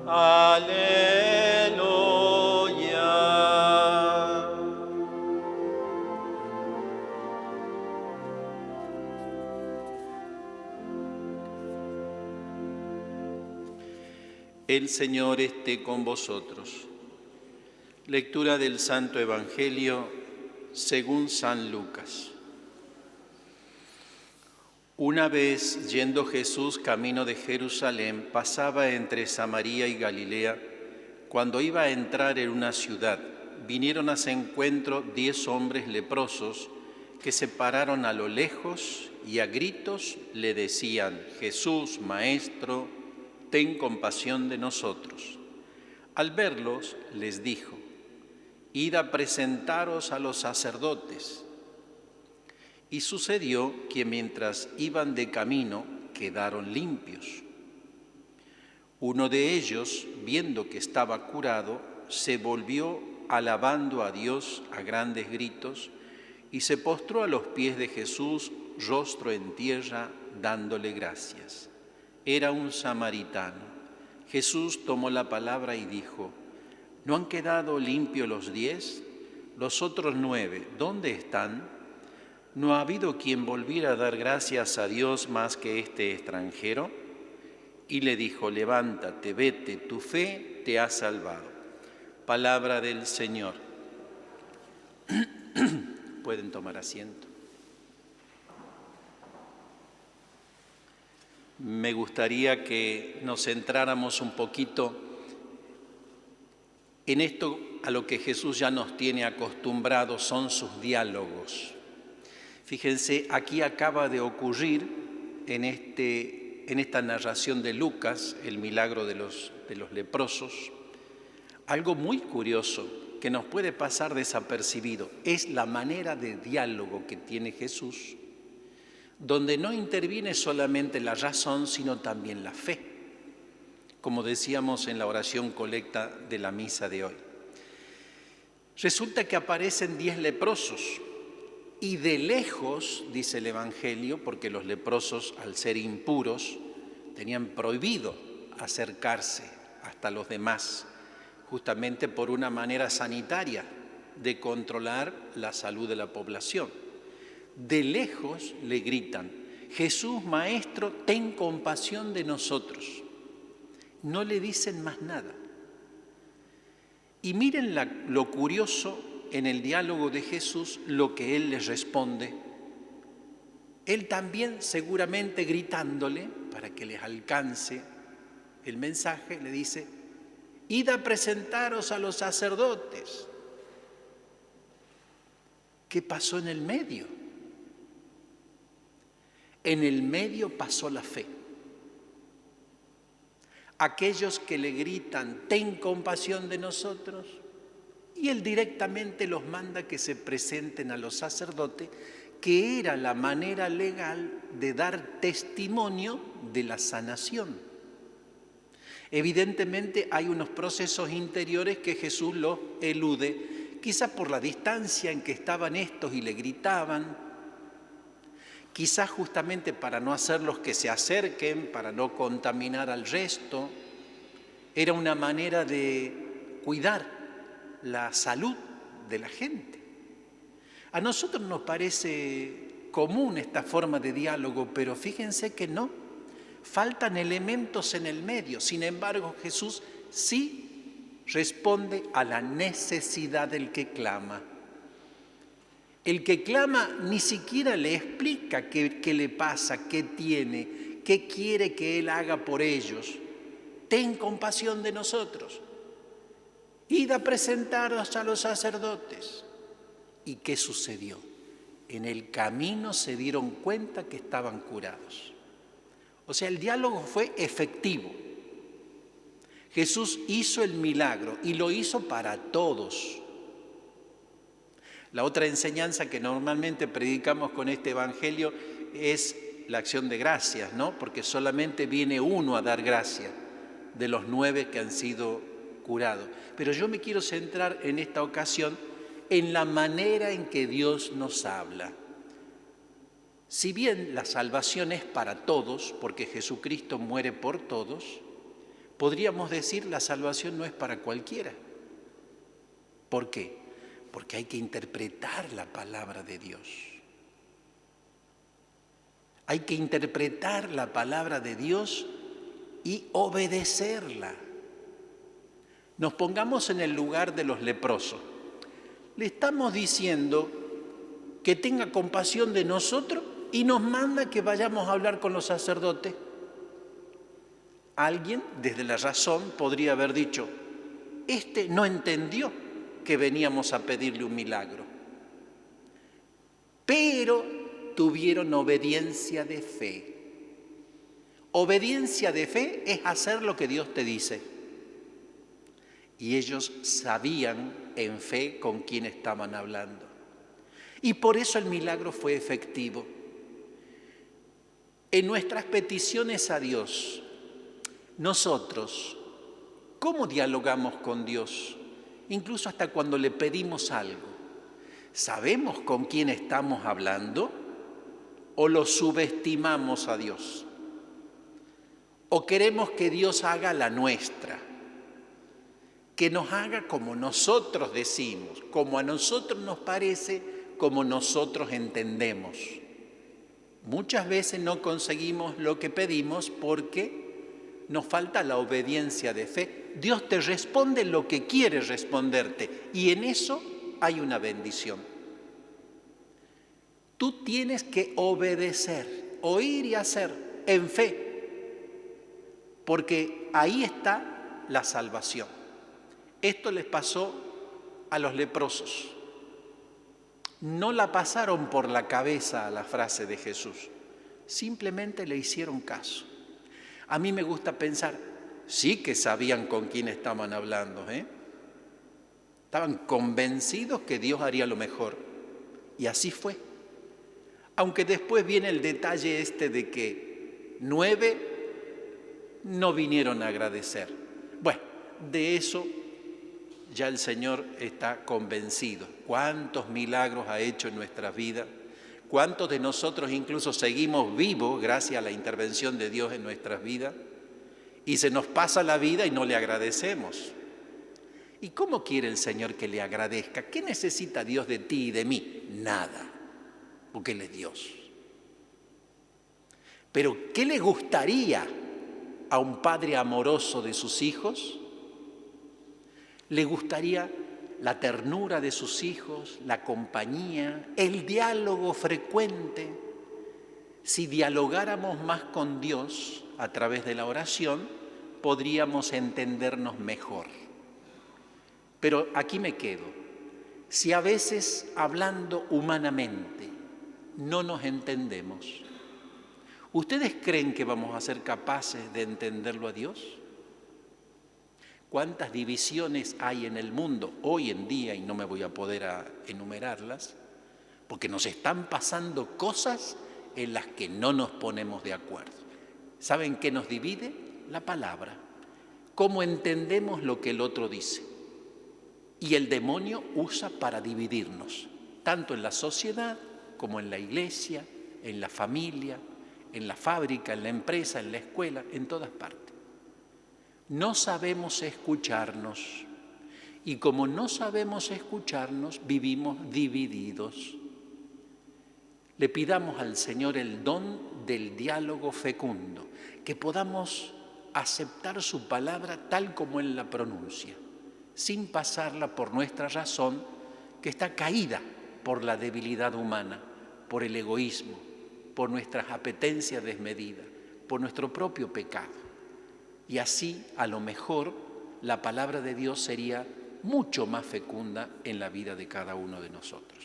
Aleluya. El Señor esté con vosotros. Lectura del Santo Evangelio según San Lucas. Una vez, yendo Jesús camino de Jerusalén, pasaba entre Samaria y Galilea. Cuando iba a entrar en una ciudad, vinieron a su encuentro 10 hombres leprosos que se pararon a lo lejos y a gritos le decían: Jesús, Maestro, ten compasión de nosotros. Al verlos, les dijo: Id a presentaros a los sacerdotes. Y sucedió que mientras iban de camino, quedaron limpios. Uno de ellos, viendo que estaba curado, se volvió alabando a Dios a grandes gritos y se postró a los pies de Jesús, rostro en tierra, dándole gracias. Era un samaritano. Jesús tomó la palabra y dijo: ¿No han quedado limpios los 10? ¿Los otros 9, dónde están? ¿No ha habido quien volviera a dar gracias a Dios más que este extranjero? Y le dijo: levántate, vete, tu fe te ha salvado. Palabra del Señor. Pueden tomar asiento. Me gustaría que nos centráramos un poquito en esto a lo que Jesús ya nos tiene acostumbrados, son sus diálogos. Fíjense, aquí acaba de ocurrir en esta narración de Lucas, el milagro de los leprosos, algo muy curioso que nos puede pasar desapercibido. Es la manera de diálogo que tiene Jesús, donde no interviene solamente la razón, sino también la fe, como decíamos en la oración colecta de la misa de hoy. Resulta que aparecen 10 leprosos y de lejos, dice el Evangelio, porque los leprosos, al ser impuros, tenían prohibido acercarse hasta los demás, justamente por una manera sanitaria de controlar la salud de la población. De lejos le gritan: Jesús, Maestro, ten compasión de nosotros. No le dicen más nada. Y miren lo curioso en el diálogo de Jesús, lo que Él les responde. Él también, seguramente gritándole, para que les alcance el mensaje, le dice: id a presentaros a los sacerdotes. ¿Qué pasó en el medio? En el medio pasó la fe. Aquellos que le gritan: ten compasión de nosotros, y Él directamente los manda que se presenten a los sacerdotes, que era la manera legal de dar testimonio de la sanación. Evidentemente hay unos procesos interiores que Jesús los elude, quizás por la distancia en que estaban estos y le gritaban, quizás justamente para no hacerlos que se acerquen, para no contaminar al resto. Era una manera de cuidar la salud de la gente. A nosotros nos parece común esta forma de diálogo, pero fíjense que no. Faltan elementos en el medio. Sin embargo, Jesús sí responde a la necesidad del que clama. El que clama ni siquiera le explica qué le pasa, qué tiene, qué quiere que Él haga por ellos. Ten compasión de nosotros. Id a presentaros a los sacerdotes. ¿Y qué sucedió? En el camino se dieron cuenta que estaban curados. O sea, el diálogo fue efectivo. Jesús hizo el milagro y lo hizo para todos. La otra enseñanza que normalmente predicamos con este evangelio es la acción de gracias, ¿no? Porque solamente viene uno a dar gracias de los 9 que han sido curados. Pero yo me quiero centrar en esta ocasión en la manera en que Dios nos habla. Si bien la salvación es para todos, porque Jesucristo muere por todos, Podríamos decir, la salvación no es para cualquiera. ¿Por qué? Porque hay que interpretar la palabra de Dios. Hay que interpretar la palabra de Dios y obedecerla. Nos pongamos en el lugar de los leprosos. Le estamos diciendo que tenga compasión de nosotros y nos manda que vayamos a hablar con los sacerdotes. Alguien, desde la razón, podría haber dicho, este no entendió que veníamos a pedirle un milagro. Pero tuvieron obediencia de fe. Obediencia de fe es hacer lo que Dios te dice. Y ellos sabían en fe con quién estaban hablando. Y por eso el milagro fue efectivo. En nuestras peticiones a Dios, nosotros, ¿cómo dialogamos con Dios? Incluso hasta cuando le pedimos algo. ¿Sabemos con quién estamos hablando o lo subestimamos a Dios? ¿O queremos que Dios haga la nuestra? Que nos haga como nosotros decimos, como a nosotros nos parece, como nosotros entendemos. Muchas veces no conseguimos lo que pedimos porque nos falta la obediencia de fe. Dios te responde lo que quiere responderte y en eso hay una bendición. Tú tienes que obedecer, oír y hacer en fe, porque ahí está la salvación. Esto les pasó a los leprosos. No la pasaron por la cabeza a la frase de Jesús, simplemente le hicieron caso. A mí me gusta pensar, sí que sabían con quién estaban hablando, Estaban convencidos que Dios haría lo mejor. Y así fue. Aunque después viene el detalle de que 9 no vinieron a agradecer. Bueno, de eso ya el Señor está convencido. ¿Cuántos milagros ha hecho en nuestras vidas? ¿Cuántos de nosotros incluso seguimos vivos gracias a la intervención de Dios en nuestras vidas? Y se nos pasa la vida y no le agradecemos. ¿Y cómo quiere el Señor que le agradezca? ¿Qué necesita Dios de ti y de mí? Nada, porque Él es Dios. Pero ¿qué le gustaría a un padre amoroso de sus hijos? Le gustaría la ternura de sus hijos, la compañía, el diálogo frecuente. Si dialogáramos más con Dios a través de la oración, podríamos entendernos mejor. Pero aquí me quedo. Si a veces, hablando humanamente, no nos entendemos, ¿ustedes creen que vamos a ser capaces de entenderlo a Dios? ¿Cuántas divisiones hay en el mundo hoy en día? Y no me voy a poder enumerarlas, porque nos están pasando cosas en las que no nos ponemos de acuerdo. ¿Saben qué nos divide? La palabra. ¿Cómo entendemos lo que el otro dice? Y el demonio usa para dividirnos, tanto en la sociedad como en la iglesia, en la familia, en la fábrica, en la empresa, en la escuela, en todas partes. No sabemos escucharnos y como no sabemos escucharnos, vivimos divididos. Le pidamos al Señor el don del diálogo fecundo, que podamos aceptar su palabra tal como Él la pronuncia, sin pasarla por nuestra razón, que está caída por la debilidad humana, por el egoísmo, por nuestras apetencias desmedidas, por nuestro propio pecado. Y así, a lo mejor, la palabra de Dios sería mucho más fecunda en la vida de cada uno de nosotros.